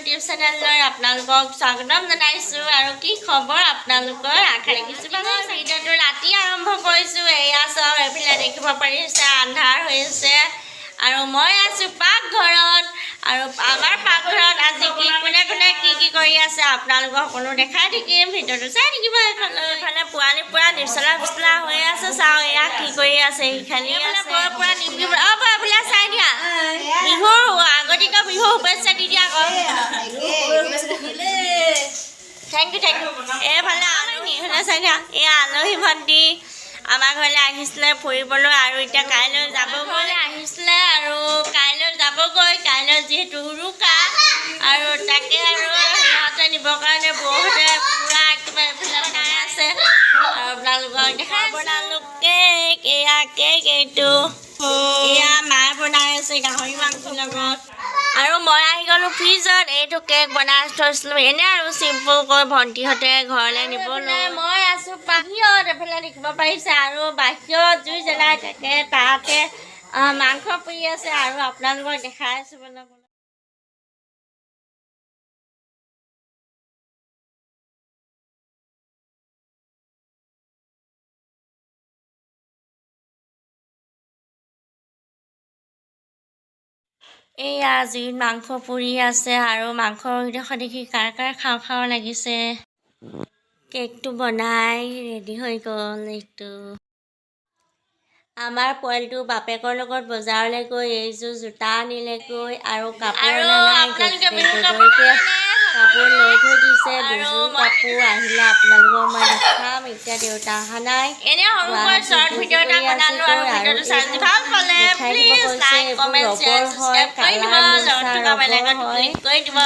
YouTube চেনেললৈ আপোনালোকক স্বাগতম জনাইছোঁ আৰু কি খবৰ আপোনালোকৰ আশা ৰাখিছোঁ ভিডিঅ'টো ৰাতি আৰম্ভ কৰিছোঁ এয়া চব এইফালে দেখিব পাৰিছে আন্ধাৰ হৈছে আৰু মই আছোঁ পাকঘৰত আৰু আমাৰ পাকঘৰত আজি কোনে কোনে কি কৰি আছে আপোনালোকক সকলো দেখাই থাকিম ভিডিঅ'টো চাই থাকিব এইফালে পোৱালি পুৰা নিচলা হৈ আছে চাওঁ এয়া কি কৰি আছে এইখানি পুৰা নিমকি বোলে চাই দিয়া বিহুৰ আগতীয়া বিহু শুভেচ্ছা দি দিয়া আকৌ থেংক ইউ এইফালে আলহীফালে চাই দিয়া এয়া আলহী ভণ্টি আমাৰ ঘৰলৈ আহিছিলে ফুৰিবলৈ আৰু এতিয়া কাইলৈ যাবগৈ আহিছিলে আৰু কাইলৈ যাবগৈ কাইলৈ যিহেতু উৰুকা আৰু তাকে আৰু সিহঁতে নিবৰ কাৰণে বৌহঁতে পূৰা একেবাৰে এইফালে বনাই আছে আৰু আপোনালোকক দেখাই বনালোঁ কেক এয়া কেক এইটো এয়া মায়ে বনাই আছে গাহৰি মাংসৰ লগত আৰু মই আহি গ'লোঁ ফ্ৰিজত এইটো কেক বনাই থৈছিলোঁ এনেই আৰু চিম্পুলকৈ ভণ্টিহঁতে ঘৰলৈ নিবলৈ মই আছোঁ বাহিৰত এফালে দেখিব পাৰিছে আৰু বাহিৰত জুই জ্বলাই থাকে তাতে মাংস পুৰি আছে আৰু আপোনালোকক দেখাই আছোঁ বনাবলৈ এয়া জুইত মাংস পুৰি আছে আৰু মাংসডোখৰ দেখি কাৰ খাওঁ লাগিছে কেকটো বনাই ৰেডি হৈ গ'ল এইটো আমাৰ পোৱালিটো বাপেকৰ লগত বজাৰলৈ গৈ এইযোৰ জোতা আনিলেগৈ আৰু কাপোৰ কাপোৰ লৈ থৈ দিছে দুযোৰ কাপোৰ আহিলে আপোনালোকক মই দেখাম এতিয়া দেউতা অহা নাই এনে সৰুকৈ শৰ্ট ভিডিঅ' এটা বনালোঁ আৰু ভিডিঅ'টো চাই ভাল পালে please like comment share subscribe কৰি দিব